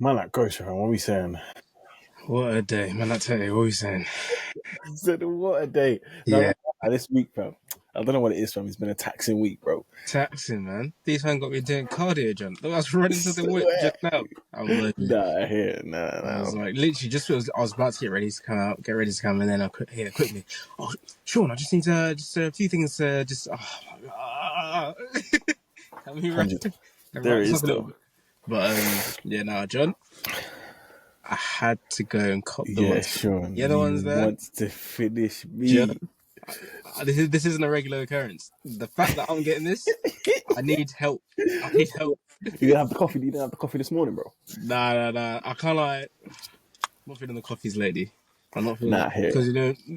Man, like, go, Sharon, what are we saying? What a day, man! I tell you, what are you saying? He said, what a day. Yeah, No, this week, fam. I don't know what it is, fam. It's been a taxing week, bro. taxing, man. These man got me doing cardio, John. I was running to the whip Swear. just now. I'm like, Nah, I hear it. I was Nah. like, literally, I was about to get ready to come out, and then I hear quickly. Oh, Sean, I just need just a few things. Help me wrap 100. There it this is, up a little though. bit. But yeah, nah, John, I had to go and cop the Yeah, ones. Sean. Yeah, the You ones there. want to finish John, me. this isn't a regular occurrence. The fact that I'm getting this, I need help. I need help. You didn't have the coffee. You didn't have the coffee this morning, bro. Nah. I can't I'm not feeling the coffees lately. I'm not feeling Nah, it I hear it. because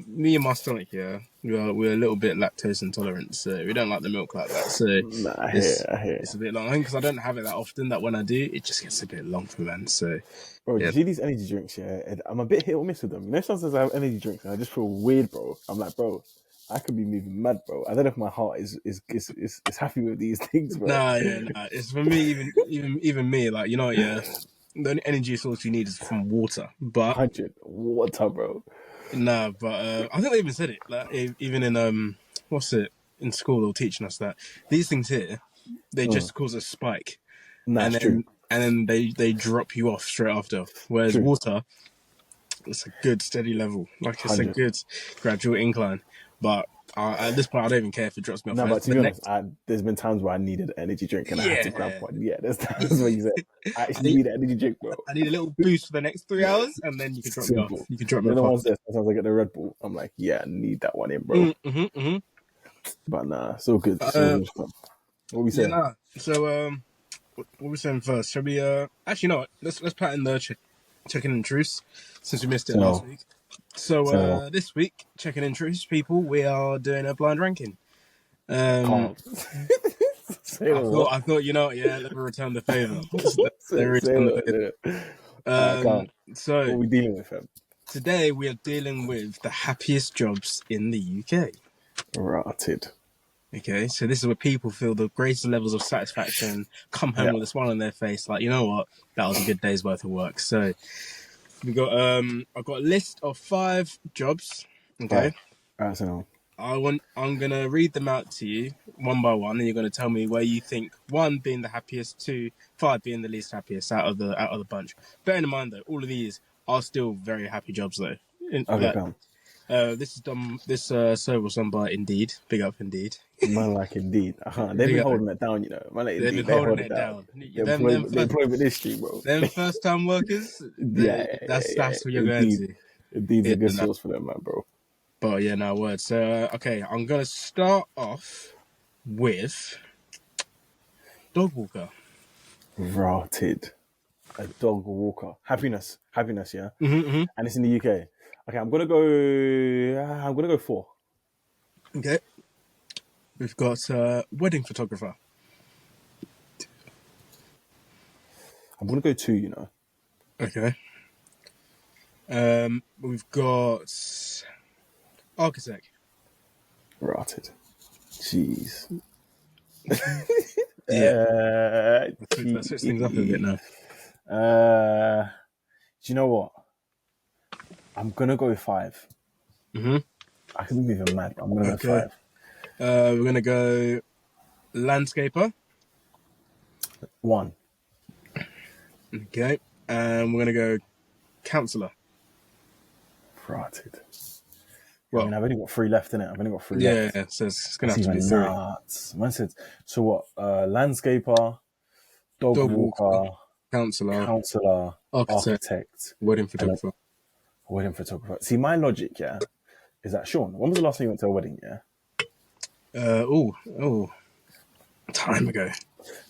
me and my stomach here, we're a little bit lactose intolerant, so we don't like the milk like that. So Nah, I hear it. it's a bit long. I think because I don't have it that often, that when I do, it just gets a bit long for me, man. So Bro, yeah, you see these energy drinks, yeah? I'm a bit hit or miss with them. You know, sometimes I have energy drinks and I just feel weird, bro. I'm like, bro, I could be moving mad, bro. I don't know if my heart is happy with these things, bro. nah. It's for me, even me, like yeah. The only energy source you need is from water, but 100 water, bro. I think they even said it. Like even in what's it in school, they were teaching us that these things here, they just cause a spike, Nah, and it's true. then they drop you off straight after. Whereas True. water, it's a good steady level, like it's 100. a good gradual incline. But at this point, I don't even care if it drops me off. No, but to The be honest, next, there's been times where I needed an energy drink and I had to grab yeah, one. Yeah, there's times where you said, I I actually need need an energy drink, bro. I need a little boost for the next 3 hours, and then you can drop me off. Simple. You can drop me You off know the ones after. there, sometimes I get the Red Bull. I'm like, yeah, I need that one in, bro. Mm-hmm. But nah, it's all good. It's all good. What we Yeah, saying? nah. So what are we saying first? Shall we actually no, let's pattern the checking in truce since we missed it last So, week. So this week, checking in truce, people, we are doing a blind ranking. calm. Say I the what? thought yeah, let me return the favor. Let me Say return the favor. what? Alright, calm. What So are we dealing with, fam? today we are dealing with the happiest jobs in the UK. Rotted. Okay, so this is where people feel the greatest levels of satisfaction, come home Yeah. with a smile on their face, like, you know what, that was a good day's worth of work. So we got I've got a list of 5 jobs. Okay. Alright, so I'm gonna read them out to you one by one, and you're gonna tell me where you think 1 being the happiest, 2, 5 being the least happiest out of the bunch. Bearing in mind though, all of these are still very happy jobs though. okay, calm. This is done. This survey was done by Indeed. Big up Indeed. Man, like Indeed. They've Big been up. holding it down, you know. Man, like They've Indeed, been they holding hold it it down. down. The employment history, bro. Them first time workers. That's what you're going Indeed. to. Indeed's Yeah, a good no, source for them, man, bro. but yeah, no words. So okay, I'm gonna start off with dog walker. Rotted. A dog walker. Happiness, yeah. Mm-hmm. And it's in the UK. Okay, I'm gonna go 4. Okay, we've got wedding photographer. I'm gonna go 2. You know. Okay. We've got architect. Rotted. Jeez. Yeah. Let's switch things up a bit now. Do you know what? I'm gonna go 5. Mm-hmm. I can be moving mad, but I'm gonna go 5. We're gonna go landscaper. 1. Okay. And we're gonna go counsellor. Rotted. Well, I mean, I've only got 3 left in it. I've only got 3 left. Yeah, so it's gonna That's have to be even 3. nuts. Man said, so what? Landscaper, dog walker, counsellor, architect, wedding photographer. Wedding photographer. See, my logic, yeah, is that Sean, when was the last time you went to a wedding, yeah? Time ago.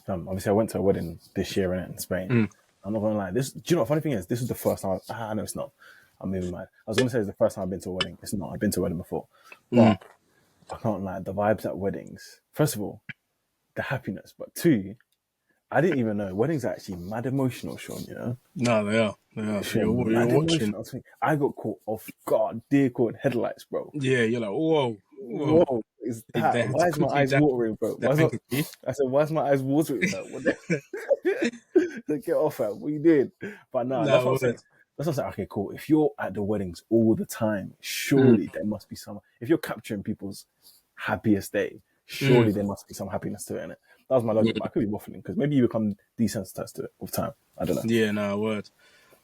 Obviously, I went to a wedding this year in Spain. I'm not gonna lie. Do you know what? Funny thing is, this is the first time. I know it's not. I'm moving mad. I was gonna say it's the first time I've been to a wedding. It's not. I've been to a wedding before, but I can't lie. The vibes at weddings. First of all, the happiness, but 2, I didn't even know weddings are actually mad emotional, Sean. You know? No, they are. Sean, You're watching. I got caught off guard, deer caught in headlights, bro. Yeah, you're like, whoa. Whoa, is that? Why is my eyes watering, bro? I said, why is my eyes watering? Bro? Get off it. We did. But no, that's what No, I'm saying. That's what I'm saying. Okay, cool. If you're at the weddings all the time, mm, surely there must be some. If you're capturing people's happiest day, mm, surely there must be some happiness to it. Innit? That was my logic. But I could be waffling because maybe you become desensitized to it with time. I don't know. yeah, no, word.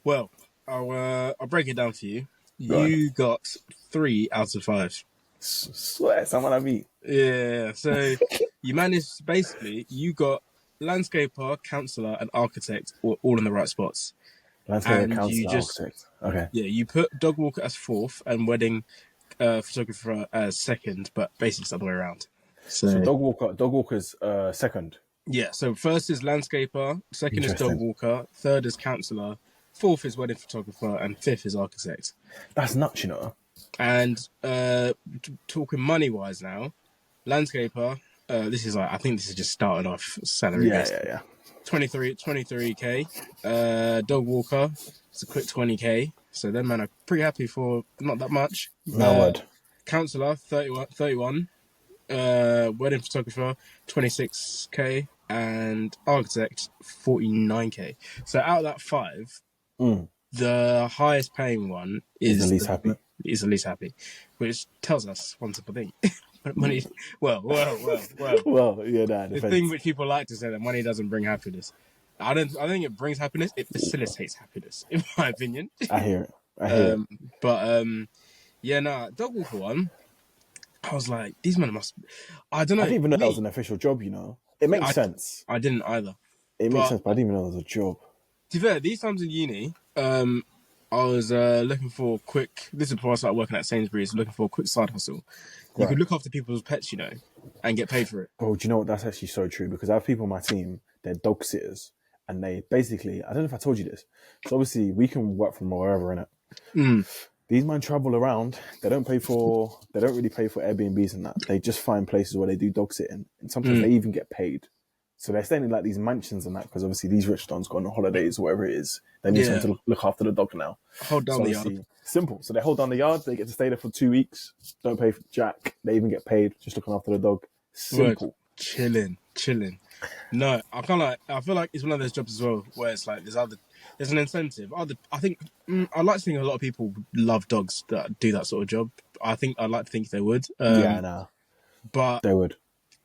Well, I'll break it down for you. Go on. You got 3 out of 5. Swear, someone I meet. Yeah, so you managed, basically, you got landscaper, counsellor, and architect all in the right spots. Landscaper, And you counsellor, just, architect. Okay. yeah, you put dog walker as 4th and wedding photographer as 2nd, but basically it's the other way around. So So, dog walker's second. yeah, so first is landscaper, second is dog Interesting. walker, third is counsellor, 4th is wedding photographer, and 5th is architect. That's nuts, you know. And talking money wise now, landscaper, this is like, I think this is just starting off salary Yeah, based. yeah, yeah. 23k. Dog walker, it's a quick 20k. So them man are pretty happy for not that much. No word. Counsellor, 31. Wedding photographer, 26k. And architect, 49k. So out of that 5, the highest paying one Is the least happy. Is the least happy, which tells us one simple thing: money. Well. Well, yeah, nah, The thing which people like to say that money doesn't bring happiness. I think it brings happiness. It facilitates happiness, in my opinion. I hear it. But yeah, nah. Dog walker one. I was like, these men must. I don't know. I didn't even know that was an official job. You know, it makes sense. I didn't either. It makes sense, but I didn't even know it was a job. To be fair, these times in uni, I was looking for quick. This is before I started working at Sainsbury's. Looking for a quick side hustle. You could look after people's pets, you know, and get paid for it. Bro, do you know what? That's actually so true because I have people on my team. They're dog sitters, and they basically. I don't know if I told you this. So obviously, we can work from wherever, innit? These men travel around. They don't really pay for Airbnbs and that. They just find places where they do dog sitting, and sometimes they even get paid. So they're staying in like these mansions and that because obviously these rich dons go on holidays or whatever it is. They need someone to look after the dog now. Hold down the yard. Simple. So they hold down the yard. They get to stay there for 2 weeks. Don't pay for jack. They even get paid just looking after the dog. Simple. Word. Chilling. No, I feel like it's one of those jobs as well where it's like there's an incentive. I think I'd like to think a lot of people love dogs that do that sort of job. I'd like to think they would. But they would.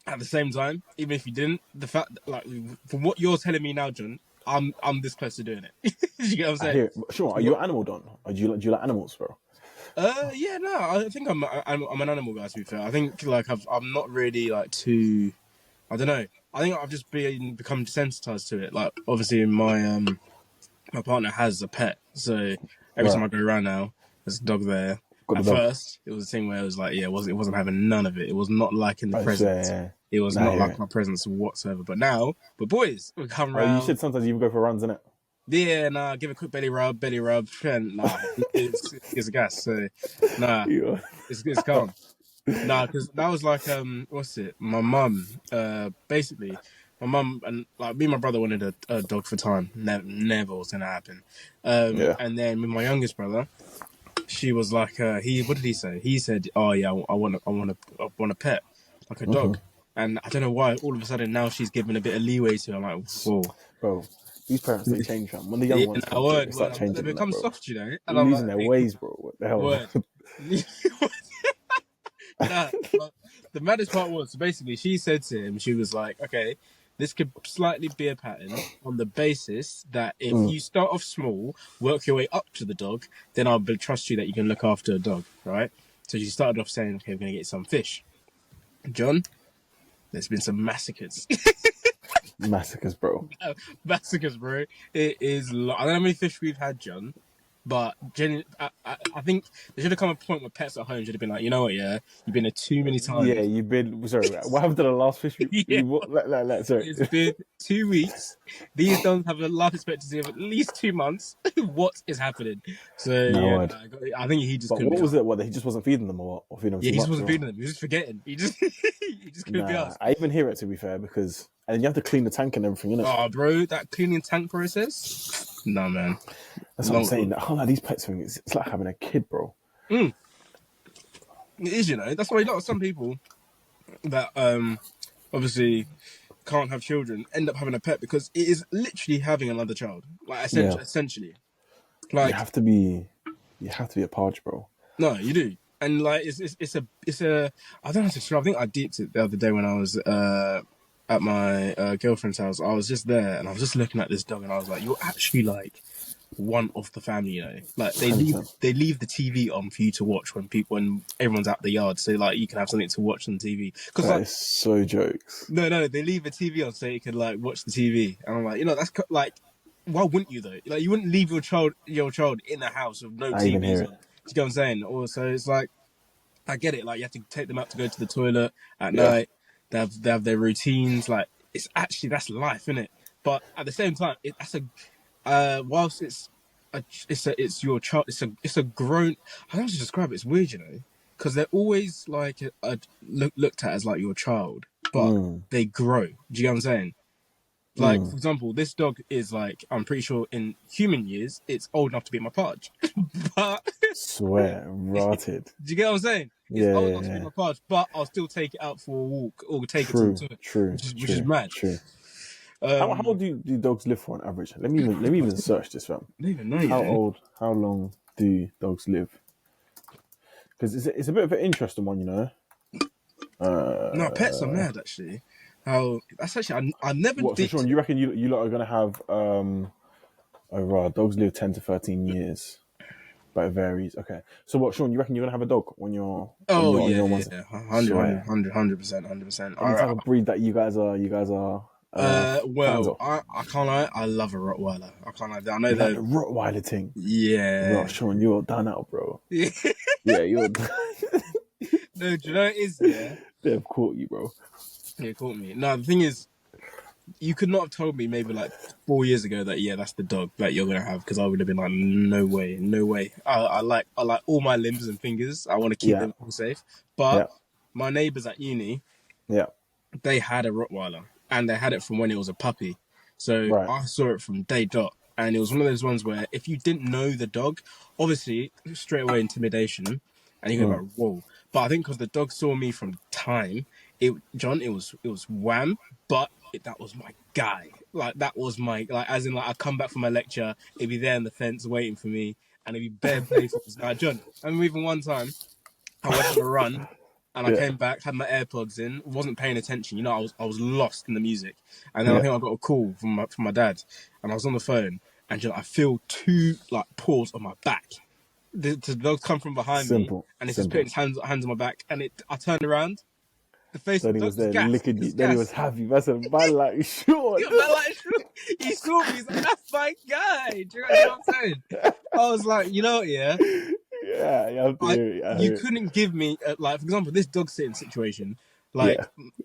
At the same time, even if you didn't, the fact that, like, from what you're telling me now, John, I'm this close to doing it. You get what I'm saying? I hear it. Sure. Are you an animal don? Or do you like animals, bro? Yeah, no. I think I'm an animal guy. To be fair, I think like I'm not really like too. I don't know. I think I've just become desensitized to it. Like obviously, my partner has a pet, so every time I go around now, there's a dog there. At first, it was a thing where it was like, it wasn't having none of it. It was not liking the presence. It was not like my presence whatsoever. But boys, we come around. You said sometimes you even go for runs, innit? Yeah, nah, give a quick belly rub, and nah, it's a gas. So, nah, it's calm. Nah, because that was like, what's it? My mum, basically, my mum and like me and my brother wanted a dog for time. Never was gonna happen. And then with my youngest brother, she was like, what did he say? He said, "Oh yeah, I want a pet, like a dog." And I don't know why. All of a sudden now she's giving a bit of leeway to. I'm like, whoa, bro. These parents they change, man. When the young ones they start changing, they become soft, you know. And they're losing their ways, bro. What the hell? Nah, the maddest part was basically she said to him, she was like, "Okay, this could slightly be a pattern on the basis that if you start off small, work your way up to the dog, then I'll trust you that you can look after a dog, right?" So she started off saying, "Okay, we're gonna get some fish." John, there's been some massacres. Massacres, bro. Massacres, bro. It is. I don't know how many fish we've had, John, but I think there should have come a point where pets at home should have been like, you know what, yeah, you've been there too many times. Yeah, you've been. Sorry, what happened to the last fish? Sorry. It's been 2 weeks. These dogs have a life expectancy of at least 2 months. What is happening? So I think he just. But what was it? What, he just wasn't feeding them, or what? Or feeding them he just wasn't feeding them. He was just forgetting. He just couldn't be asked. I even hear it, to be fair, because and you have to clean the tank and everything, innit? Oh, bro, that cleaning tank process. No, man. That's what I'm saying. I don't like these pets things. It's like having a kid, bro. It is, you know. That's why some people that obviously can't have children end up having a pet because it is literally having another child. Like essentially, like you have to be a podge, bro. no, you do, and like it's a I don't know how to describe. I think I deeped it the other day when I was at my girlfriend's house. I was just there and I was just looking at this dog and I was like, you're actually like one of the family, you know. Like they leave the TV on for you to watch when everyone's out the yard, so like you can have something to watch on TV. Because That like is so jokes. no, they leave the TV on so you can like watch the TV. And I'm like, you know, that's like, why wouldn't you though? Like you wouldn't leave your child in a house with no I even hear TVs it. on. Do you get what I'm saying? Also, it's like I get it. Like you have to take them out to go to the toilet at night. They have their routines. Like it's actually that's life, isn't it? But at the same time, that's a whilst it's your child. It's a grown. I don't know how to describe it. It's weird, you know, because they're always like looked at as like your child, but they grow. Do you get what I'm saying? Like for example, this dog is like I'm pretty sure in human years it's old enough to be my podge, but Swear, rotted. do you get what I'm saying? It's old enough to be my podge, but I'll still take it out for a walk or take it to the toilet, which is mad. True. How old do dogs live for on average? Let me even search this, fam. I don't even know. How long do dogs live? Because it's a bit of an interesting one, you know. No, pets are mad actually. How that's actually I never What, did. so Sean, you reckon you lot are gonna have dogs live 10 to 13 years, but it varies. Okay, so what, Sean? You reckon you're gonna have a dog when you're? Oh yeah, 100%. Any type of breed that you guys are. Well, I can't lie. I love a Rottweiler. I can't lie. I know that the Rottweiler thing. Yeah, bro, Sean, you're done out, bro. Yeah, you're done. No, do you know what it is? Yeah, they've caught you, bro. Yeah, caught me. No, the thing is, you could not have told me maybe like 4 years ago that that's the dog that you're gonna have, because I would have been like, no way. I like all my limbs and fingers. I want to keep them all safe. But my neighbours at uni, they had a Rottweiler, and they had it from when it was a puppy. So I saw it from day dot, and it was one of those ones where if you didn't know the dog, obviously straight away intimidation, and you go like, whoa. But I think because the dog saw me from time, it was wham, but that was my guy. Like that was my as in I come back from my lecture, it'd be there on the fence waiting for me, and it'd be bare playful. Like John, I remember even one time I went on a run and I came back, had my AirPods in, wasn't paying attention. You know, I was lost in the music, and then I think I got a call from my dad, and I was on the phone, and I feel two paws on my back. The dog come from behind me, and it's just putting its hands on my back, and I turned around. The face then of he was there gassed. licking you. Then he was happy. That's a man like short. He saw me. He's like, that's my guy. Do you know what I'm saying? I was like, you know what? Yeah. You couldn't give me for example, this dog sitting situation.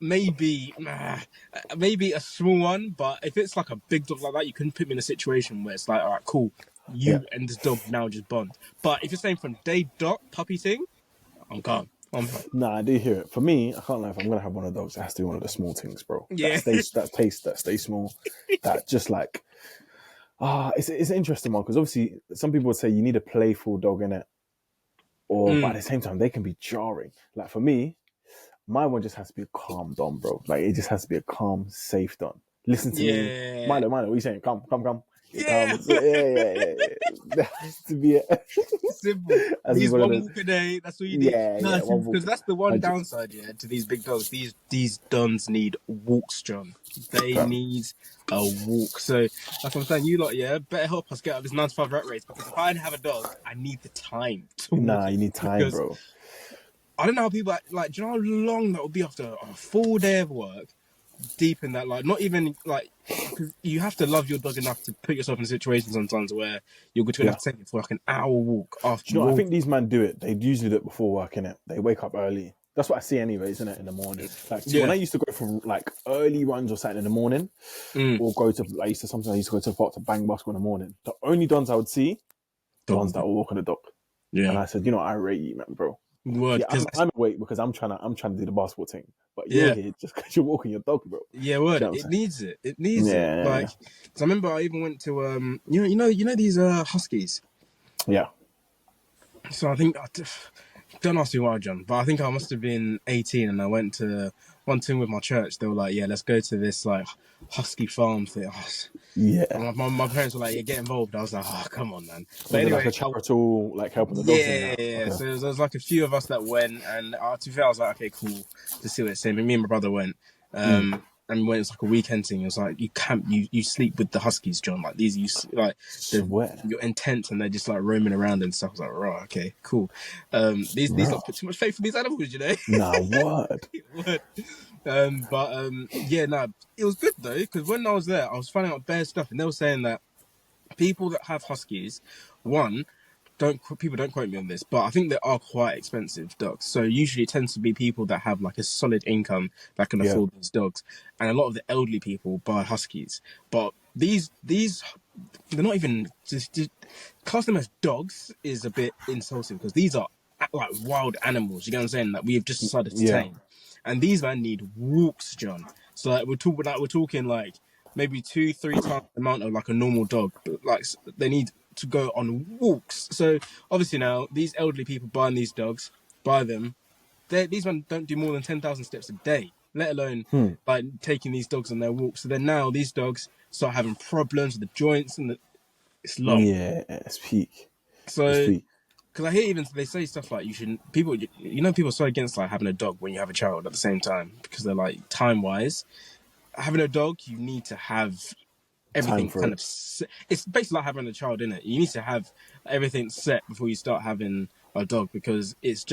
Maybe a small one, but if it's like a big dog like that, you couldn't put me in a situation where it's like, all right, cool. You and this dog now just bond. But if you're saying from day dot puppy thing, I'm calm. Nah, I do hear it. For me, I can't lie. If I'm gonna have one of those, it has to be one of the small things, bro. Yeah. That stay small. That just it's an interesting one, because obviously some people would say you need a playful dog in it, but at the same time they can be jarring. Like for me, my one just has to be a calm don, bro. Like it just has to be a calm, safe don. Listen to me, Milo. What are you saying? Come. Yeah. There has to be simple. These one walk a day. That's what you need. Because that's the one downside, to these big dogs. These dons need walks, John. They need a walk. So like I'm saying, you lot, better help us get out of this 9 to 5 rat race. Because if I have a dog, I need the time to walk. You need time, bro. I don't know how people do you know how long that would be after a full day of work? Deep in that, not even because you have to love your dog enough to put yourself in situations sometimes where you're going to have to take it for an hour walk after. I think these men do it. They usually do it before work, innit? They wake up early. That's what I see, anyways, isn't it? In the morning, when I used to go for early runs or something in the morning, or go to I used to go to the park to bang basketball in the morning. The only dons I would see, the ones that will walk on the dog. Yeah, and I said, I rate you, man, bro. I'm awake because I'm trying to do the basketball thing, but you're here just because you're walking your dog, bro. Yeah, word. It needs it. It needs it. Cause I remember I even went to you know these huskies. Yeah. So I think don't ask me why, John, but I think I must have been 18, and I went to one thing with my church. They were like, yeah, let's go to this like husky farm thing. Yeah. My parents were like, yeah, get involved. I was like, oh, come on, man. But Was it like anyway, a charitable, like helping the dogs and yeah, that? yeah. Okay. So there was like a few of us that went, and to be fair, I was like, okay, cool, to see what it's saying. And me and my brother went, and when it's like a weekend thing, it was like you sleep with the huskies, John. Like these, Swear. you're intense, and they're just like roaming around and stuff. I was like, right, okay, cool. These not put too much faith in these animals, you know. Nah, word. Yeah, no, it was good though, because when I was there, I was finding out bad stuff, and they were saying that people that have huskies, people don't quote me on this, but I think they are quite expensive dogs. So usually it tends to be people that have like a solid income that can afford these dogs, and a lot of the elderly people buy huskies. But these they're not even just class them as dogs is a bit insulting, because these are like wild animals. You get what I'm saying? That we've just decided to tame, and these men need walks, John. So like we're talking like maybe 2-3 times the amount of like a normal dog. But like they need to go on walks. So obviously now these elderly people buying these dogs, these men don't do more than 10,000 steps a day, let alone like taking these dogs on their walks. So then now these dogs start having problems with the joints, and it's long. Yeah, it's peak. So because I hear even they say stuff like people are so against like having a dog when you have a child at the same time, because they're like, time wise, having a dog, you need to have everything kind of it's basically like having a child, in it. You need to have everything set before you start having a dog, because it's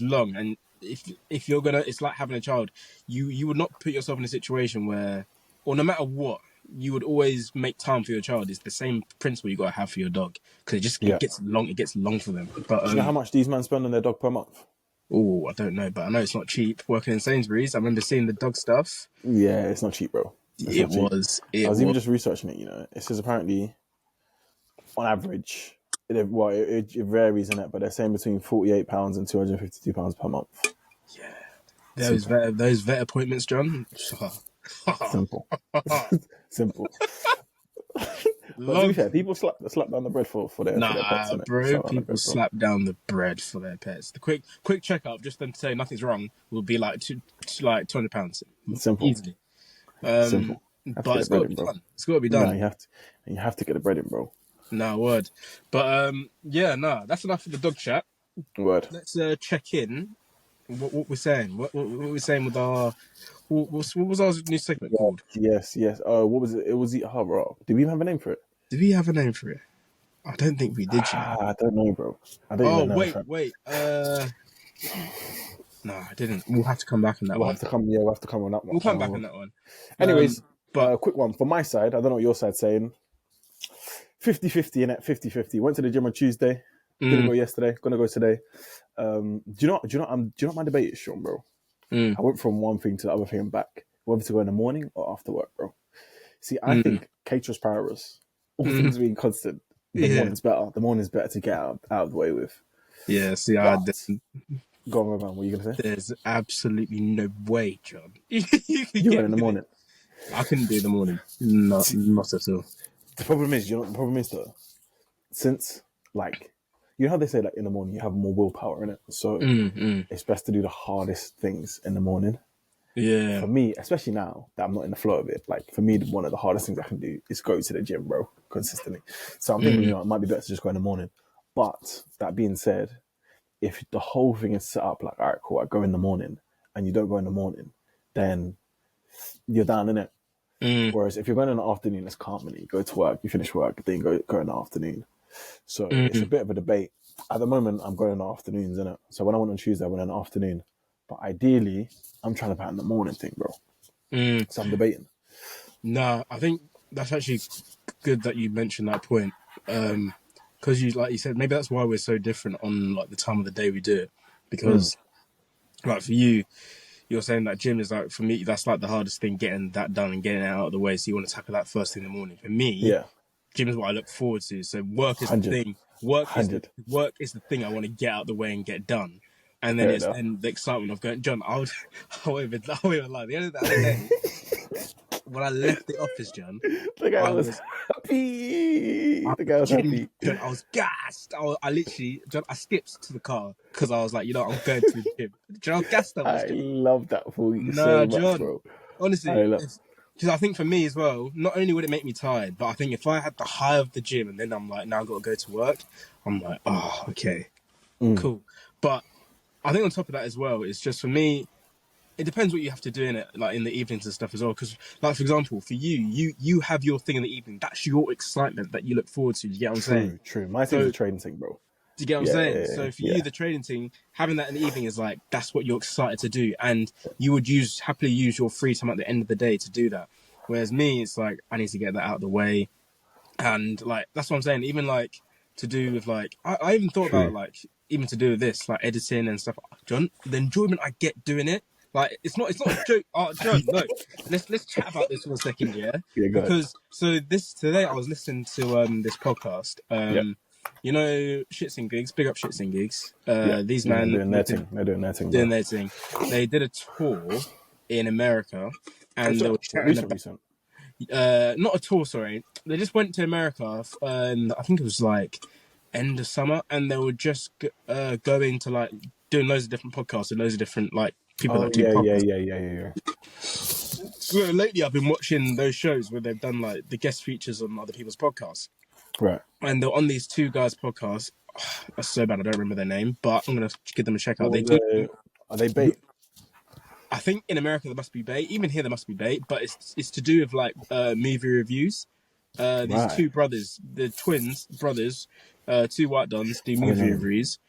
long, and if you're gonna, it's like having a child. You would not put yourself in a situation where, or no matter what, you would always make time for your child. It's the same principle you gotta have for your dog, because it gets long for them. But do you know how much these men spend on their dog per month? Oh, I don't know, but I know it's not cheap working in Sainsbury's. I remember seeing the dog stuff. Yeah, it's not cheap, bro. I was even just researching it, you know. It says apparently, on average, it varies in it, but they're saying between £48 and £252 per month. Yeah. Those vet appointments, John. Simple. Simple. But to be fair, people slap down the bread for their pets, bro. People slap down the bread for their pets. The quick checkup, just them to say nothing's wrong, will be like £200. Simple. Easily. Simple. But it's got to be done. It's got to be done. No, you have to get the bread in, bro. No, word. But that's enough for the dog chat. Word. Let's check in. What we're saying. What we're saying with our. What was our new segment called? Yes. What was it? It was bro. Did we even have a name for it? Did we have a name for it? I don't think we did. I don't know, bro. I don't even know. Wait. No, I didn't. We'll have to come back on that one. We'll have to come on that one. We'll come back on that one. Anyways, but a quick one from my side. I don't know what your side's saying. 50-50 in it. 50-50. Went to the gym on Tuesday. Didn't go yesterday. Gonna go today. Do you know what my debate is, Sean, bro? I went from one thing to the other thing and back. Whether to go in the morning or after work, bro. See, I think caterers paribus, all things being constant, the morning's better. The morning's better to get out of the way with. Yeah, see, go on, man. What are you gonna say? There's absolutely no way, John. You went in the morning. I couldn't do the morning. Not at all. The problem is, though, since like, you know how they say like in the morning you have more willpower in it, so it's best to do the hardest things in the morning. Yeah. For me, especially now that I'm not in the flow of it, like for me, one of the hardest things I can do is go to the gym, bro, consistently. So I'm thinking, it might be better to just go in the morning. But that being said, if the whole thing is set up like, all right, cool, I go in the morning, and you don't go in the morning, then you're down in it. Whereas if you're going in the afternoon, it's calm, and you go to work, you finish work, then you go in the afternoon. So it's a bit of a debate. At the moment, I'm going in the afternoons, innit? So when I went on Tuesday, I went in the afternoon. But ideally, I'm trying to pattern the morning thing, bro. So I'm debating. No, I think that's actually good that you mentioned that point. Because like you said, maybe that's why we're so different on like the time of the day we do it. Because like for you, you're saying that gym is like, for me, that's like the hardest thing, getting that done and getting it out of the way. So you want to tackle that first thing in the morning. For me, gym is what I look forward to. So work is 100. The thing. Work is the thing I want to get out of the way and get done. And then then the excitement of going, John, I won't even lie. The other day, when I left the office, John, The guy I was was happy. I The guy was happy. John, I was gassed. I literally, John, I skipped to the car because I was like, I'm going to the gym. John, how gassed I was, I John. love that for you Nah, so much, John. bro. I Honestly, love. because I think for me as well, not only would it make me tired, but I think if I had the high of the gym and then I'm like, now I've got to go to work, I'm like, oh, okay, cool. But I think on top of that as well, it's just for me, it depends what you have to do in it, like in the evenings and stuff as well. Because, like for example, for you have your thing in the evening. That's your excitement that you look forward to. Do you get what I'm saying? True. My thing's a trading thing, bro. Do you get what I'm saying? So for you, the trading thing, having that in the evening is like that's what you're excited to do, and you would happily use your free time at the end of the day to do that. Whereas me, it's like I need to get that out of the way, and like that's what I'm saying. Even like to do with like I even thought about like even to do with this like editing and stuff. John, the enjoyment I get doing it. Like it's not a joke. Oh, John, no. Let's chat about this for a second, yeah. Because so today I was listening to this podcast. You know, Shits and Gigs, big up Shits and Gigs. These men they're doing their thing. Doing their thing. They did a tour in America, and they were chatting about not a tour. Sorry, they just went to America, and I think it was like end of summer, and they were just going to like doing loads of different podcasts and loads of different like people that do podcasts. So lately, I've been watching those shows where they've done like the guest features on other people's podcasts. Right. And they're on these two guys' podcasts. Oh, that's so bad. I don't remember their name, but I'm gonna give them a check out. Are they bait? I think in America there must be bait. Even here there must be bait, but it's to do with like movie reviews. These two brothers, the twins brothers, two white dons do movie reviews,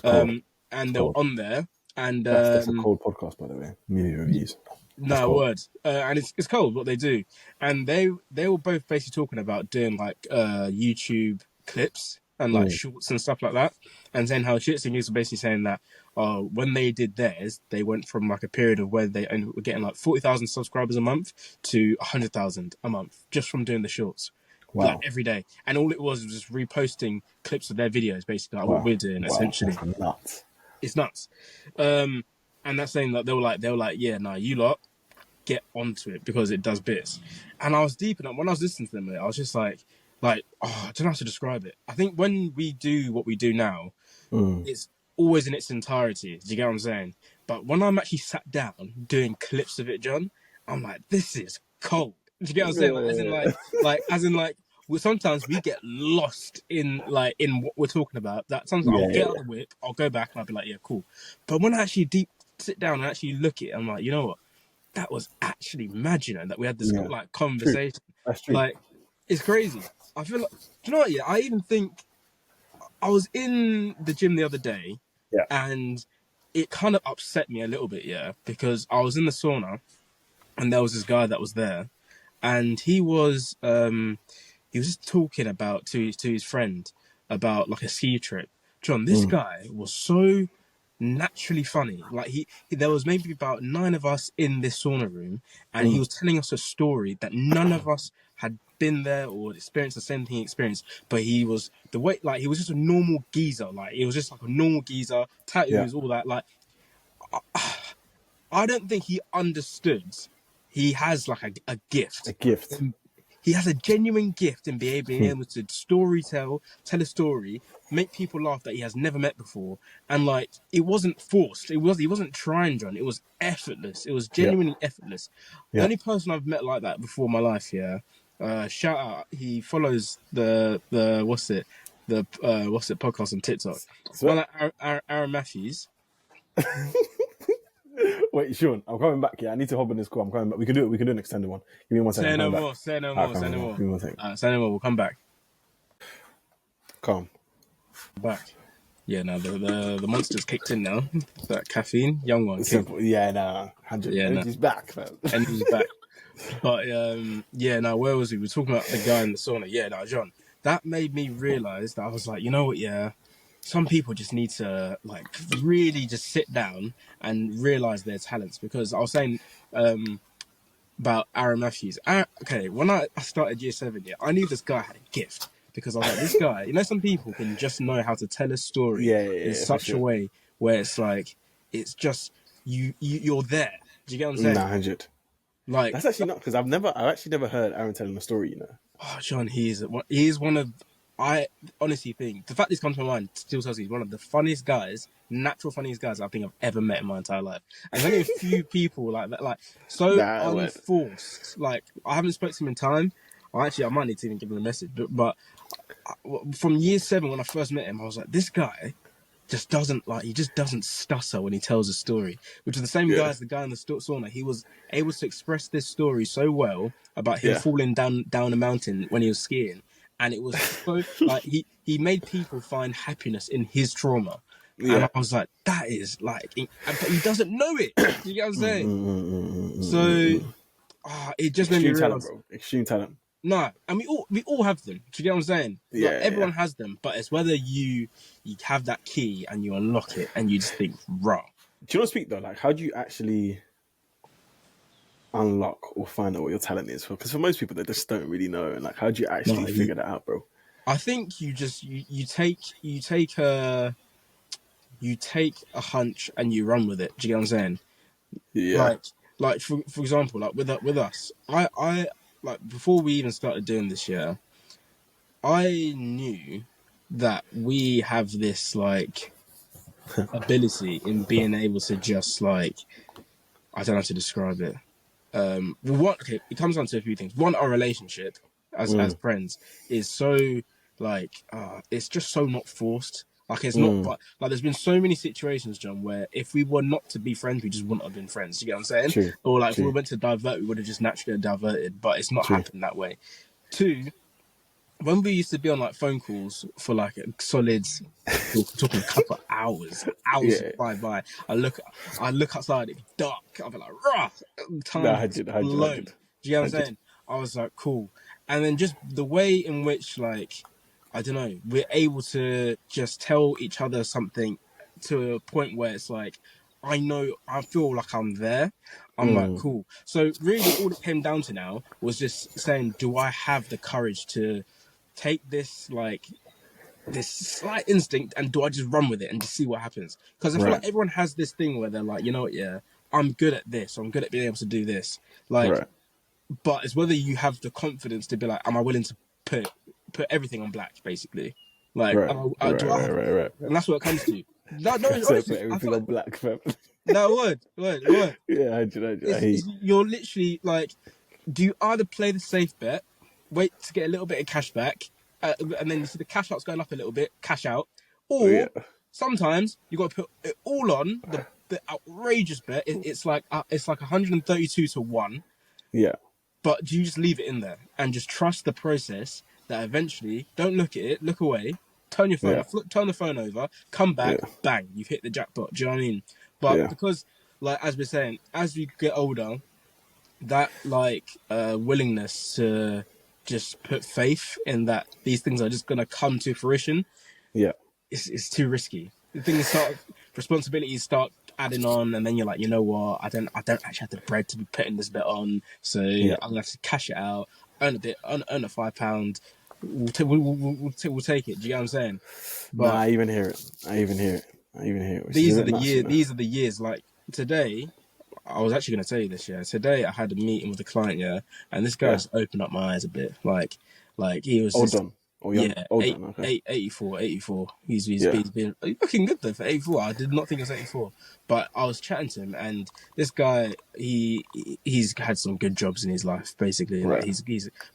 and they're on there. And that's a cold podcast, by the way. Movie reviews. No word, and it's cold what they do, and they were both basically talking about doing like YouTube clips and like shorts and stuff like that, and then how Shits and Gigs were basically saying that when they did theirs, they went from like a period of where they were getting like 40,000 subscribers a month to 100,000 a month just from doing the shorts. Wow. Like every day, and all it was just reposting clips of their videos, basically like what we're doing essentially. That's nuts. It's nuts. And that's saying that they were like, yeah, no, you lot get onto it because it does bits. And I was deep in it. When I was listening to them, I was just like, I don't know how to describe it. I think when we do what we do now, it's always in its entirety. Do you get what I'm saying? But when I'm actually sat down doing clips of it, John, I'm like, this is cold. Do you get what I'm saying? As in like, sometimes we get lost in what we're talking about. That sometimes I'll get out of the whip, I'll go back, and I'll be like, yeah, cool. But when I actually sit down and actually look at it, I'm like, you know what? That was actually mad, that we had this like conversation. True. That's true. Like, it's crazy. I feel like, do you know what? Yeah, I even think I was in the gym the other day, and it kind of upset me a little bit, because I was in the sauna, and there was this guy that was there, and he was just talking about to his friend about like a ski trip. John, this guy was so naturally funny. Like there was maybe about 9 of us in this sauna room, and he was telling us a story that none of us had been there or experienced the same thing he experienced. But he was he was just a normal geezer. Like it was just like a normal geezer, tattoos, all that. Like I don't think he understood. He has like a gift. A gift. He has a genuine gift in being able to tell a story, make people laugh that he has never met before, and like it wasn't forced. He wasn't trying, John. It was effortless. It was genuinely effortless. The only person I've met like that before in my life, shout out. He follows the podcast on TikTok. Like Aaron Matthews. Wait, Sean, I'm coming back. Yeah, I need to hop on this call. I'm coming back. We can do an extended one. Give me 1 second. Say no more. Say no more. Give me 1 second. Say no more. We'll come back. Calm. Back. Yeah, no, the monster's kicked in now. That caffeine, young one. Simple. Yeah, nah. 100. Yeah, energy's back, man. Energy's back. But where was we? We were talking about the guy in the sauna. Yeah, no, John. That made me realise that I was like, you know what? Yeah. Some people just need to like really just sit down and realize their talents, because I was saying about Aaron Matthews. Okay, when I started year 7, I knew this guy had a gift, because I was like, this guy, some people can just know how to tell a story in such a way where it's like, it's just you're there. Do you get what I'm saying? 100. Like, That's actually not, because I've actually never heard Aaron telling a story, you know. oh, John, he is one of, I honestly think, the fact this comes to my mind still tells you he's one of the funniest guys, natural funniest guys I think I've ever met in my entire life. And there's only a few people like that, like, so Nah, what? unforced. Like, I haven't spoken to him in time. I might need to even give him a message. But from year 7, when I first met him, I was like, this guy just doesn't stutter when he tells a story, which is the same guy as the guy in the sauna. He was able to express this story so well about him falling down a mountain when he was skiing. And it was so, like, he made people find happiness in his trauma. Yeah. And I was like, that is like, but he doesn't know it. You get what I'm saying? So, it just made me realize. Talent, bro. Extreme talent. No, and we all have them. Do you get what I'm saying? Yeah, like, everyone has them, but it's whether you have that key and you unlock it and you just think, raw. Do you want to speak though? Like, how do you actually unlock or find out what your talent is? Because for most people, they just don't really know. And like, how do you actually figure that out, bro? I think you just you take a hunch and you run with it. Do you get what I'm saying? Yeah. Like for example, like with us, I like, before we even started doing this year, I knew that we have this like ability in being able to just like, I don't know how to describe it. It comes down to a few things. One, our relationship as friends is so like, it's just so not forced. Like, it's not, but like, there's been so many situations, John, where if we were not to be friends, we just wouldn't have been friends. You get what I'm saying? True. Or like, if we went to divert, we would have just naturally diverted, but it's not happened that way. 2, when we used to be on like phone calls for like a solid, we're talking a couple of hours fly by. I look outside, it's dark. I'll be like, rah, time alone. Do you get what I'm saying? I was like, cool. And then just the way in which, like, I don't know, we're able to just tell each other something to a point where it's like, I feel like I'm there. I'm like, cool. So really all it came down to now was just saying, do I have the courage to take this, like, this slight instinct, and do I just run with it and just see what happens? Because I feel like everyone has this thing where they're like, you know what, I'm good at this. I'm good at being able to do this. Like, but it's whether you have the confidence to be like, am I willing to put everything on black, basically? Like, and that's what it comes to. No, honestly, put everything on black, fam. No, word. Yeah, I do. You're literally like, do you either play the safe bet, wait to get a little bit of cash back, and then you see the cash out's going up a little bit, cash out, or sometimes you got to put it all on the outrageous bet. It's like 132 to 1. Yeah. But do you just leave it in there and just trust the process that eventually, don't look at it, look away, turn your phone, turn the phone over, come back, bang, you've hit the jackpot. Do you know what I mean? But because, like, as we're saying, as we get older, that, like, willingness to just put faith in that these things are just going to come to fruition, it's too risky. The things responsibilities start adding on, and then you're like, you know what, I don't actually have the bread to be putting this bet on, so I'm gonna have to cash it out, earn a bit, earn a £5. We'll take it. Do you get what I'm saying? But I even hear it. These are the years. Like today, I was actually going to tell you this. Today I had a meeting with a client. And this guy's opened up my eyes a bit. Like he was young. 84. He's been looking good though for 84. I did not think it was 84, but I was chatting to him, and this guy, he's had some good jobs in his life, basically. Like he's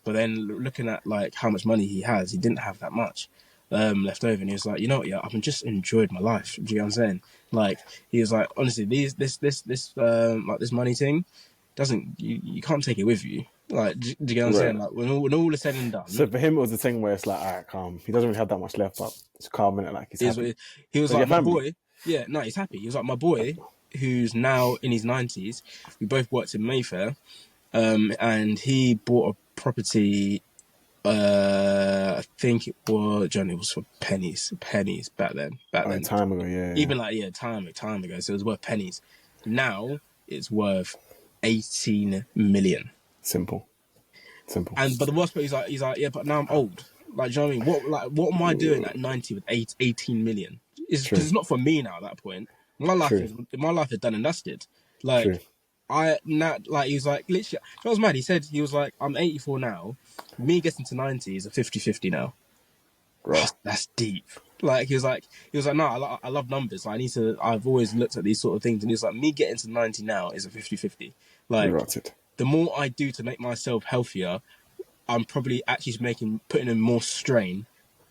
but then looking at like how much money he has, he didn't have that much left over, and he was like, you know what, I've just enjoyed my life. Do you know what I'm saying? Like, he was like, honestly, this like this money thing doesn't, you can't take it with you. Like, do you get what I'm saying? Like, when all is said and done. So for him, it was the thing where it's like, all right, calm. He doesn't really have that much left, but it's calm, innit? Like, he's happy. He was like, my boy. Yeah, no, he's happy. He was like, my boy, who's now in his 90s. We both worked in Mayfair, and he bought a property. I think it was for pennies back then. Time ago, yeah. Even like time ago. So it was worth pennies. Now it's worth 18 million. Simple. But the worst part, he's like, yeah, but now I'm old. Like, do you know what I mean? What am I doing at 90 with 18 million? It's not for me now at that point. My life is done and dusted. Like, he was like, literally, I was mad. He said, he was like, I'm 84 now. Me getting to 90 is a 50-50 now. Bro. That's deep. Like, he was like, no, I love numbers. Like, I've always looked at these sort of things. And he was like, me getting to 90 now is a 50-50. Like, the more I do to make myself healthier, I'm probably actually putting in more strain,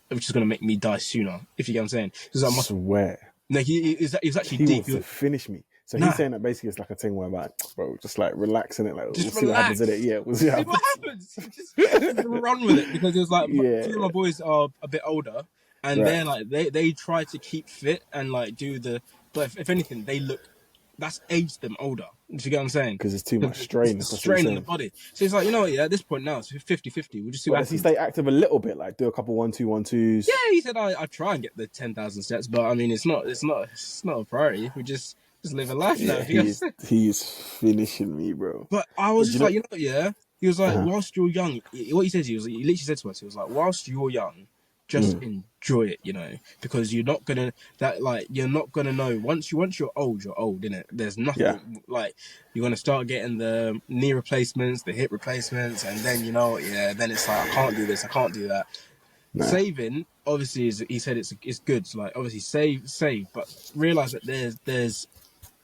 which is going to make me die sooner, if you get what I'm saying. I swear. No, he was actually he deep. Wants to finish me. So he's saying that basically it's like a thing where, like, bro, just like relax in it. Like, we'll see what happens in it. Yeah, we'll see what happens. Just run with it, because it was like, two of my boys are a bit older, and they're like, they try to keep fit and like do but if anything, that's aged them older. Do you get what I'm saying? Because it's too much strain. Strain on the body. So he's like, you know what, at this point now, it's 50-50. We'll just see what happens. Does he stay active a little bit? Like, do a couple 1-2-1-2s? Yeah, he said, I try and get the 10,000 steps, but I mean, it's not a priority. We just live a life now. He's finishing me, bro. But I was just like, you know what, he was like, whilst you're young, what he said, he literally said to us, he was like, whilst you're young, just enjoy it, because you're not gonna know once you're old, innit? There's nothing like, you're gonna start getting the knee replacements, the hip replacements, and then then it's like, I can't do this, I can't do that. No. Saving, obviously, he said it's good. So, like, obviously save, but realize that there's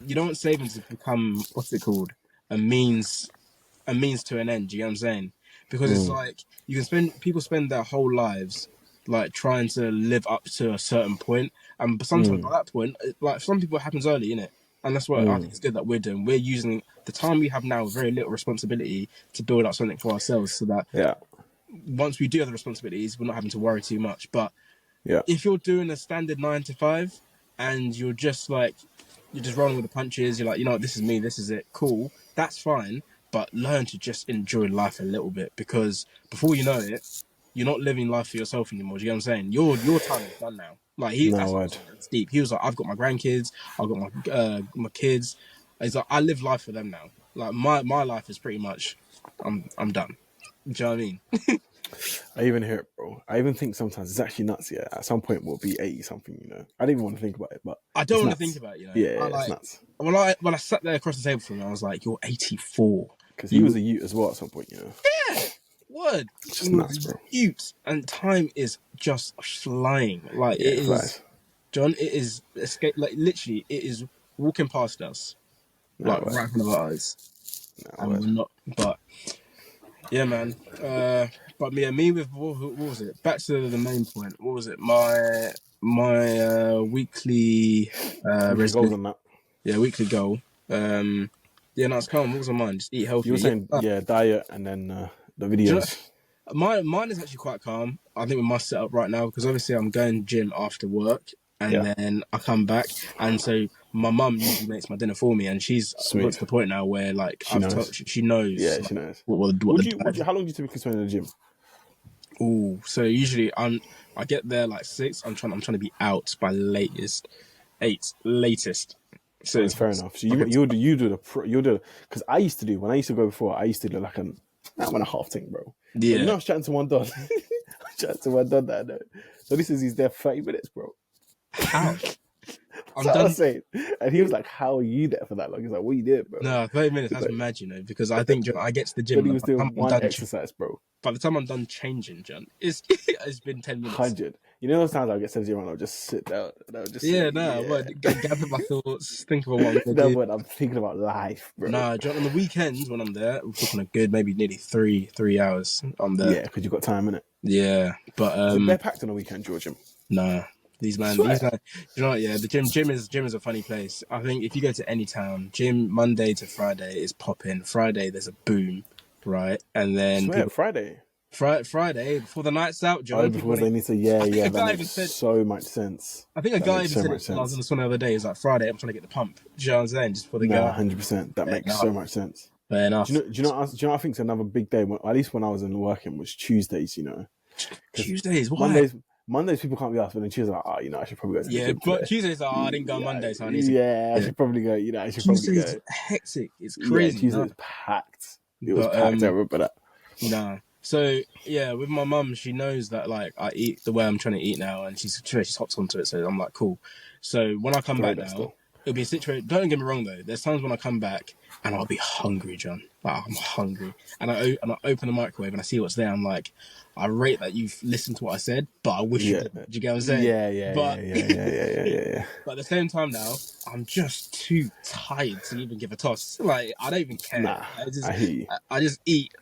you don't want saving to become, what's it called, a means to an end. Do you know what I'm saying? Because it's like, people spend their whole lives like trying to live up to a certain point, and sometimes by that point, like, some people, it happens early, innit? And that's what I think it's good that we're doing. We're using the time we have now with very little responsibility to build up something for ourselves, so that once we do have the responsibilities, we're not having to worry too much. But if you're doing a standard 9 to 5 and you're just rolling with the punches, you're like, this is me, this is it, cool, that's fine. But learn to just enjoy life a little bit, because before you know it, you're not living life for yourself anymore. Do you know what I'm saying? Your time is done now. Like, that's deep. He was like, I've got my grandkids, I've got my kids. He's like, I live life for them now. Like, my life is pretty much, I'm done. Do you know what I mean? I even hear it, bro. I even think sometimes it's actually nuts. Yeah, at some point we'll be 80 something. I don't even want to think about it, but I don't want to think about it. Yeah, it's nuts. When I sat there across the table from him, I was like, "You're 84." Because he was a youth as well at some point. Yeah, word. It's just nuts, bro. Youth, and time is just flying. Like, it is, flies. John. It is escape. Like, literally, it is walking past us, right in front of our eyes. And we're not. But yeah, man. But me with what was it? Back to the main point. What was it? My weekly goals on that. Yeah, weekly goal. Yeah, no, it's calm. What was on mine? Just eat healthy. You were saying diet, and then the videos. Mine is actually quite calm. I think we must set up right now, because obviously I'm going gym after work, and then I come back, and so my mum usually makes my dinner for me, and she's got to the point now where, like, she knows. Yeah, she knows. How long do you typically spend in the gym? So usually I get there like 6. I'm trying to be out by latest 8. So it's fair enough. So you'll do because I used to do, when I used to go before, I used to do like an hour and a half thing, bro. Yeah. But I was chatting to one done. That I know. So he's there 30 minutes, bro. How? I'm done. I was saying, and he was like, "How are you there for that long?" He's like, "What you did, bro?" No, 30 minutes. That's mad, because I think, John, I get to the gym. He was doing one exercise, bro. By the time I'm done changing, John, it's been 10 minutes. 100. Those times I'll get to the gym and I'll just sit down. And I'll just gather my thoughts, think of what I'm thinking about life, bro. Nah, John, on the weekends when I'm there, we're talking a good maybe nearly 3 hours. I'm there. Yeah, because you've got time in it. Yeah, but they're packed on the weekend, Georgian. Nah. These man, you know what? Yeah, the gym is a funny place. I think if you go to any town, gym Monday to Friday is popping. Friday there's a boom, right? And then Friday before the night's out, John. Oh, before they need to, that makes so much sense. I think a guy even said it when I was on the one the other day. It's like, Friday, I'm trying to get the pump. Do you know what I'm saying? Just for the guy. 100%. That makes so much sense. Fair enough. Do you know? I think it's another big day. At least when I was in working, was Tuesdays. Tuesdays. Why? Mondays people can't be asked, but then Tuesdays like, I should probably go to the gym but Tuesdays are, I didn't go on Monday, so I need to. Yeah, I should probably go. I should probably go. Tuesdays hectic. It's crazy. Tuesdays packed. It was packed. I remember that. Nah. So yeah, with my mum, she knows that, like, I eat the way I'm trying to eat now, and she's hopped onto it. So I'm like, cool. So when I come back now, it'll be a situation. Don't get me wrong though. There's times when I come back and I'll be hungry, John. Like, I'm hungry, and I open the microwave and I see what's there. I'm like, I rate that you've listened to what I said, but I wish you didn't. Do you get what I'm saying? Yeah. But at the same time now, I'm just too tired to even give a toss. Like, I don't even care. Nah, I hear you. I just eat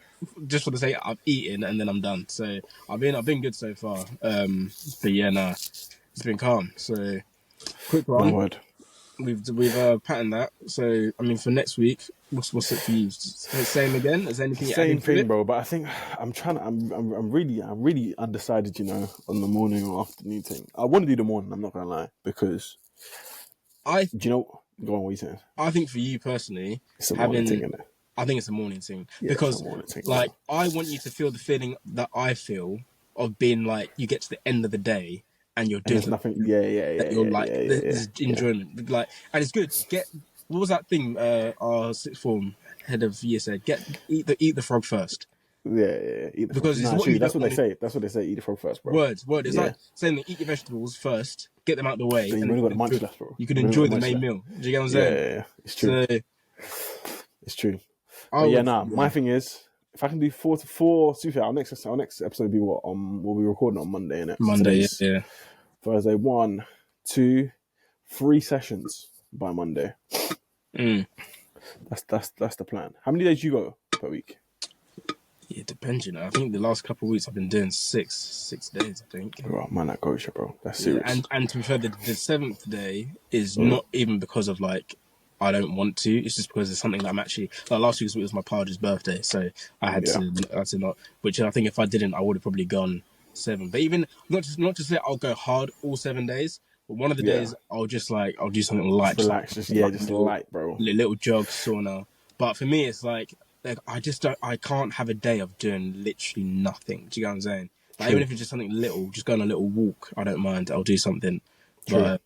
just for the sake I've eaten and then I'm done. So I've been good so far. But yeah, nah, it's been calm. So quick one. My word. We've patterned that. So I mean, for next week, what's it for you? Same again? Is there anything? Same thing, bro. But I think I'm really undecided. You know, on the morning or afternoon thing. I want to do the morning. I'm not gonna lie, because do you know? Go on, what are you saying? I think for you personally, It's a morning thing, isn't it? I think it's a morning thing, Yeah, because morning thing, like I want you to feel the feeling that I feel of being like, you get to the end of the day and you're doing nothing. Yeah. You're like, there's enjoyment, like, and it's good. What was that thing? Our sixth form head of year said, eat the frog first. Yeah. Eat the because frog. That's what they say. That's what they say. Eat the frog first, bro. Word. It's like saying that eat your vegetables first, get them out of the way, and you got the munch left, bro. You can enjoy the main meal. Do you get what I'm saying? Yeah. It's true. So, it's true. My thing is, if I can do 4 to 4, our next episode will be what? We'll be recording on Monday, innit? Monday, yeah. Thursday, 1, 2, 3 sessions by Monday. That's the plan. How many days you go per week? Yeah, it depends, you know. I think the last couple of weeks I've been doing 6 days, I think. Bro, man, that goes, bro. That's serious. Yeah, and to be fair, the 7th day is not even because of, like, I don't want to. It's just because it's something that I'm actually... Like, last week was my party's birthday, so I had to not... Which I think if I didn't, I would have probably gone 7. But even... Not to say I'll go hard all 7 days, but one of the days I'll just, like... I'll do something light. Just relax. Just light, bro. Little jog, sauna. But for me, it's like I can't have a day of doing literally nothing. Do you get what I'm saying? Like, even if it's just something little, just go on a little walk, I don't mind. I'll do something. True. But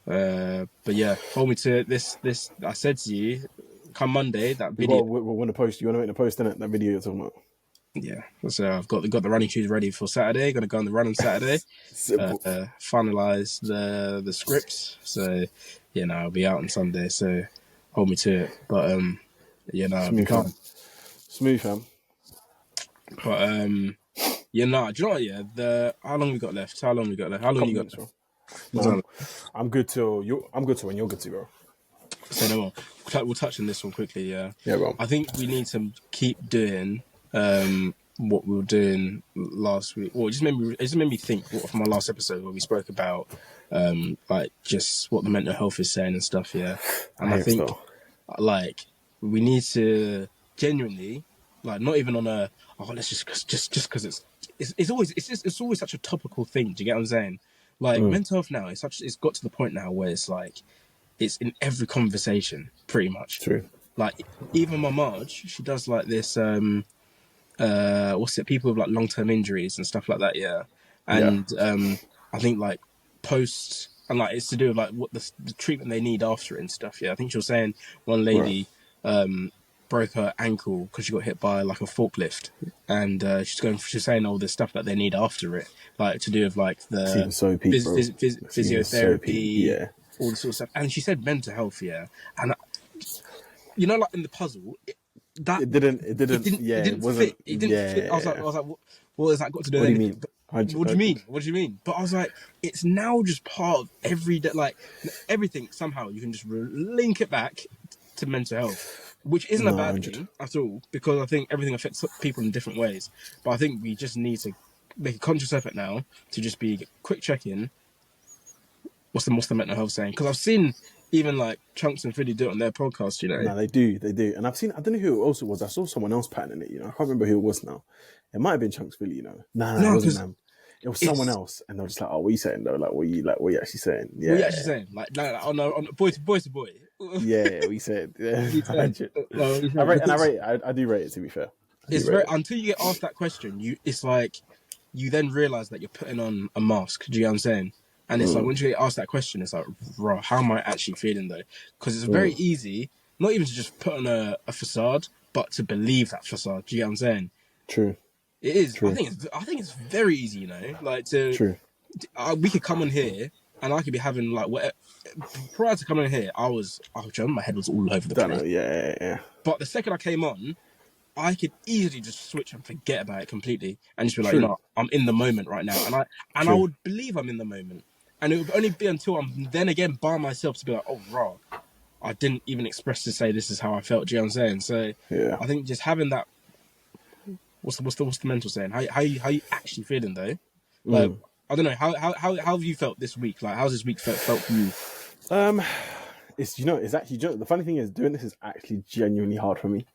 but yeah, hold me to this. I said to you, come Monday, that video. We want to post. You want to make the post, innit? That video you're talking about. Yeah, so I've got the running shoes ready for Saturday. Gonna go on the run on Saturday. Finalize the scripts. So I'll be out on Sunday. So hold me to it. But smooth, fam. But do you know what? Yeah, how long we got left? How long you got? Minutes, bro. No, I'm good till I'm good till when you're good to, bro. So no more. We'll touch on this one quickly. Yeah, bro. I think we need to keep doing what we were doing last week. Well, it just made me think from our last episode where we spoke about like just what the mental health is saying and stuff. Yeah, and I think like we need to genuinely, like, not even on a let's just because it's always such a topical thing. Do you get what I'm saying? Like mental health now, it's got to the point now where it's like it's in every conversation, pretty much. True. Like even my Marge, she does like this. People with like long-term injuries and stuff like that. Yeah, and I think like post and like it's to do with like what the treatment they need after it and stuff. Yeah, I think she was saying one lady broke her ankle because she got hit by like a forklift, and she's saying all the stuff that they need after it, like to do with like the physiotherapy, all this sort of stuff. And she said mental health, and like in the puzzle, it didn't fit. I was like, what has that got to do with anything? What do you mean? But I was like, it's now just part of everyday, like everything. Somehow you can just link it back to mental health. Which isn't a bad thing at all, because I think everything affects people in different ways. But I think we just need to make a conscious effort now to just be quick check-in. What's the mental health saying? Because I've seen even like Chunks and Philly do it on their podcast, you know. No, they do. And I've seen, I don't know who it also was. I saw someone else patterning it, you know. I can't remember who it was now. It might have been Chunks Philly, you know. No, it wasn't them. It was someone else, and they were just like, "Oh, what are you saying though? Like, what are you actually saying? Yeah, what are you actually saying? Like on boy to boy. Yeah, we said. Yeah, I do rate it. To be fair, it's very until you get asked that question, it's like you then realize that you're putting on a mask. Do you get what I'm saying? And it's like once you get asked that question, it's like, bro, how am I actually feeling though? Because it's very easy, not even to just put on a facade, but to believe that facade. Do you get what I'm saying? True. It is. True. I think it's very easy, you know. Like we could come on here and I could be having like what. Prior to coming here, my head was all over the Don't place. know. Yeah. But the second I came on, I could easily just switch and forget about it completely, and just be like, True. no, I'm in the moment right now, and I True. would believe I'm in the moment, and it would only be until I'm then again by myself to be like, oh, raw, I didn't even express to say this is how I felt. Do you know what I'm saying? So Yeah. I think just having that. What's the mental saying? How you actually feeling though? Like I don't know how have you felt this week? Like how's this week felt for you? It's actually the funny thing is doing this is actually genuinely hard for me,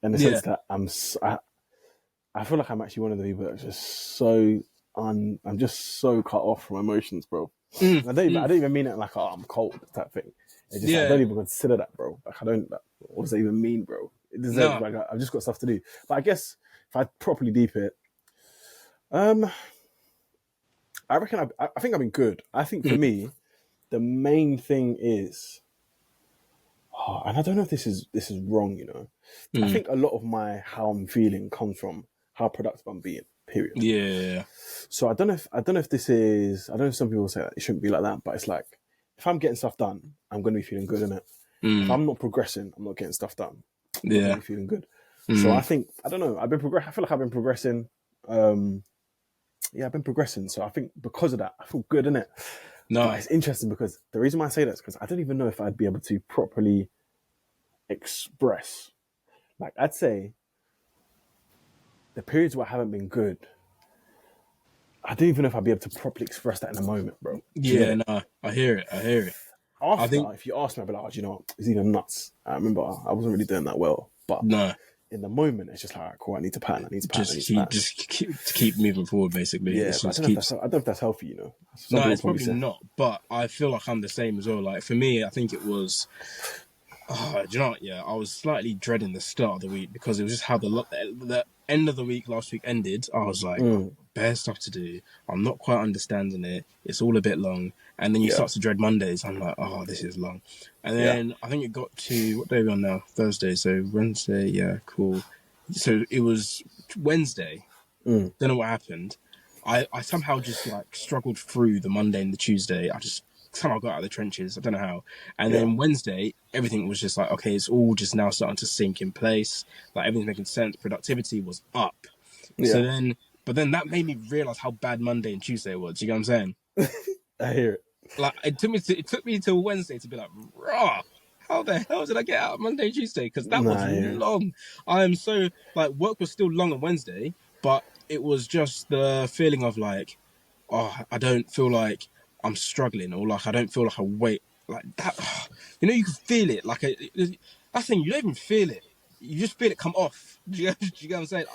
in the sense that I feel like I'm actually one of the people that are just I'm just so cut off from emotions, bro. I don't even mean it like, oh, I'm cold type thing. It's just I don't even consider that, bro. Like I don't. Like, what does that even mean, bro? It deserves like I've just got stuff to do. But I guess if I properly deep it, I reckon I think I've been good. I think for me, the main thing is, and I don't know if this is wrong, you know. I think a lot of how I'm feeling comes from how productive I'm being. Period. Yeah. So I don't know if this is. I don't know if some people say that it shouldn't be like that, but it's like if I'm getting stuff done, I'm going to be feeling good in it. If I'm not progressing, I'm not getting stuff done. I'm not going to be feeling good. So I think I don't know. I feel like I've been progressing. I've been progressing. So I think because of that, I feel good in it. No, but it's interesting because the reason why I say that is because I don't even know if I'd be able to properly express. Like I'd say, the periods where I haven't been good, I don't even know if I'd be able to properly express that in a moment, bro. Yeah, no, I hear it. After, I think if you ask me, I'd be like, oh, do you know what? It's even nuts. I remember I wasn't really doing that well, but in the moment, it's just like, all right, cool. I need to pattern. Just keep moving forward, basically. Yeah, I don't know if that's healthy, you know. No, it's probably not. But I feel like I'm the same as well. Like for me, I think it was. Do you know what? Yeah, I was slightly dreading the start of the week because it was just how the end of the week last week ended. I was like, bare stuff to do. I'm not quite understanding it. It's all a bit long. And then you start to dread Mondays. I'm like, oh, this is long. And then I think it got to, what day are we on now? Thursday. So Wednesday, yeah, cool. So it was Wednesday. Don't know what happened. I somehow just like struggled through the Monday and the Tuesday. I just somehow got out of the trenches. I don't know how. And then Wednesday, everything was just like, okay, it's all just now starting to sink in place. Like everything's making sense. Productivity was up. So but then that made me realize how bad Monday and Tuesday was. You know what I'm saying? I hear it. Like it took me till Wednesday to be like, raw. How the hell did I get out Monday and Tuesday? Because that was long. I am so like work was still long on Wednesday, but it was just the feeling of like, oh, I don't feel like I'm struggling, or like I don't feel like I wait like that. You know, you can feel it. Like that thing, you don't even feel it. You just feel it come off. Do you get what I'm saying?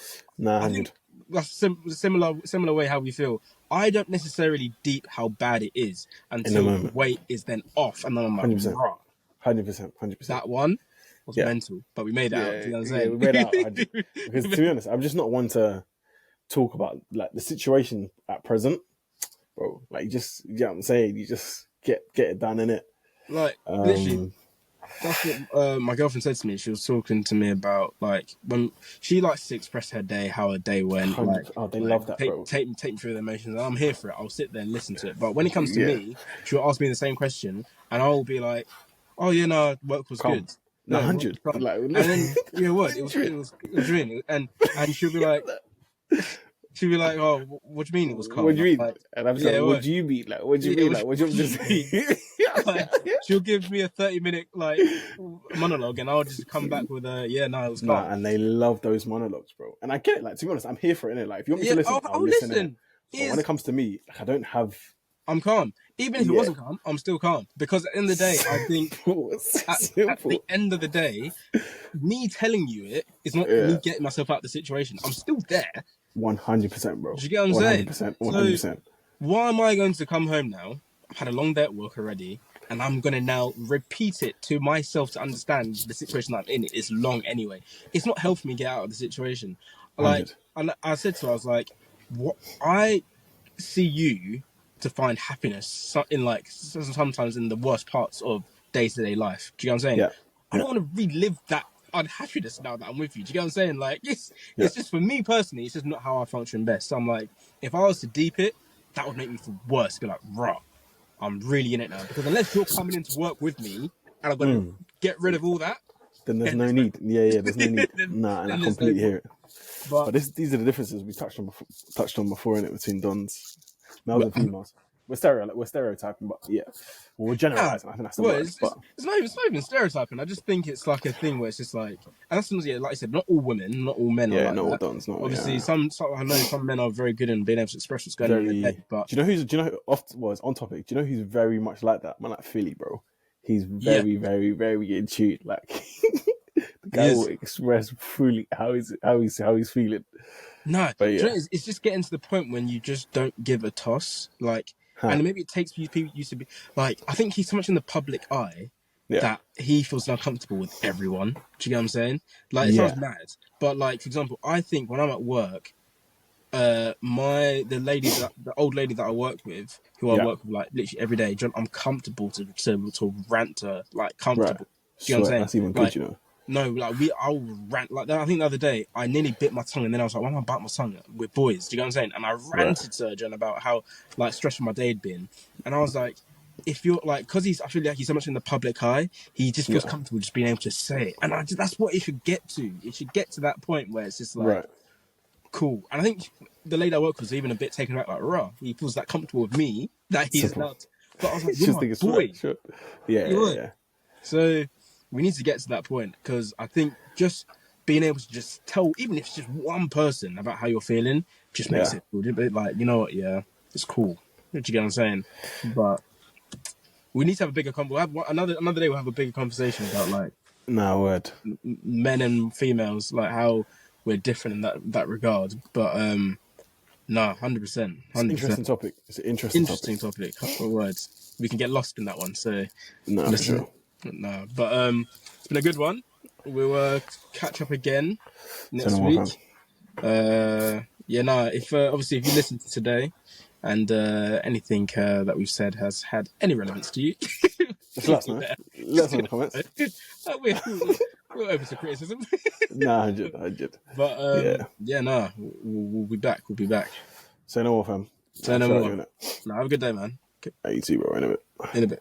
I think that's similar way how we feel. I don't necessarily deep how bad it is until the weight is then off, and then I'm like, 100%. That one was mental, but we made it out. You know what I'm saying? We made it out. Because to be honest, I'm just not one to talk about like the situation at present, bro. Like you know what I'm saying? You just get it done, innit? Like literally. That's what my girlfriend said to me. She was talking to me about like when she likes to express her day, how her day went. Like, they love that, bro. Take me through the emotions. And I'm here for it. I'll sit there and listen to it. But when it comes to me, she'll ask me the same question, and I'll be like, "Oh yeah, no, work was good." No, 100. And then you know what? It was really, and she'll be like. She'll be like, "Oh, what do you mean it was calm?" What do you mean? Like, and I'm like, "What do you mean? Like, what do you mean? Like, what do you mean?" Like, she'll give me a 30-minute like monologue, and I'll just come back with a no, it was calm. And they love those monologues, bro. And I get it. Like to be honest, I'm here for it. Innit? Like if you want me to listen, I'll listen. But when it comes to me, like I don't have. I'm calm. Even if it wasn't calm, I'm still calm because at the end of the day, I think at the end of the day, me telling you it is not me getting myself out of the situation. I'm still there. 100%, bro. Do you get what I'm saying? 100%. So, why am I going to come home now? I've had a long day at work already, and I'm going to now repeat it to myself to understand the situation that I'm in. It's long anyway. It's not helping me get out of the situation. Like, and I said to her, I was like, "What? I see you to find happiness in like sometimes in the worst parts of day-to-day life. Do you know what I'm saying? Yeah. I don't want to relive that unhappiness now that I'm with you. Do you get what I'm saying? Like it's just for me personally, it's just not how I function best. So I'm like, if I was to deep it, that would make me feel worse. Be like, raw. I'm really in it now. Because unless you're coming into work with me and I'm going to get rid of all that, then there's no need. Yeah, there's no need. Nah, and I completely hear it. But these are the differences we touched on before in it between dons, males and females. We're stereotyping, but yeah, we're generalizing. I think that's the word. It's not even stereotyping. I just think it's like a thing where it's just like, and that's like I said, not all women, not all men are like not all that. dons. Not obviously. Some I know some men are very good in being able to express what's going on in their head. But do you know who often was on topic? Do you know who's very much like that? Man, like Philly, bro. He's very, very, very in tune. Like the guy will express fully how he's feeling. No, but yeah, it's just getting to the point when you just don't give a toss. Like, and maybe it takes people used to be like. I think he's so much in the public eye that he feels uncomfortable with everyone. Do you get what I'm saying? Like, it sounds mad, but like, for example, I think when I'm at work, the old lady that I work with, who I work with like literally every day, I'm comfortable to rant to her, like comfortable. Right. Do you know what I'm saying? That's even good, you know. No, like I'll rant like that. I think the other day I nearly bit my tongue, and then I was like, "Why am I biting my tongue?" We're boys. Do you know what I'm saying? And I ranted to Jen about how like stressful my day had been, and I was like, "If you're like, because I feel like he's so much in the public eye, he just feels comfortable just being able to say it." And that's what it should get to. It should get to that point where it's just like, cool. And I think the lady I work with was even a bit taken aback, like, "Raw, he feels that comfortable with me that he's not." But I was like, "You're my boy." Sure. Yeah. So we need to get to that point, because I think just being able to just tell, even if it's just one person, about how you're feeling, just makes it good. But like, you know what? Yeah, it's cool. Do you get what I'm saying? But we need to have a bigger conversation. We'll have another day. We'll have a bigger conversation about like men and females, like how we're different in that regard. But 100%. Interesting topic. It's an interesting topic. For words, we can get lost in that one. So for sure. No, but it's been a good one. We'll catch up again next week. If obviously if you listened to today and anything that we've said has had any relevance to you, let us know. Let us know in the comments. We're open to criticism. Nah, 100. But we'll be back. We'll be back. Say no more, fam. Say no more. Have a good day, man. You too, bro. In a bit.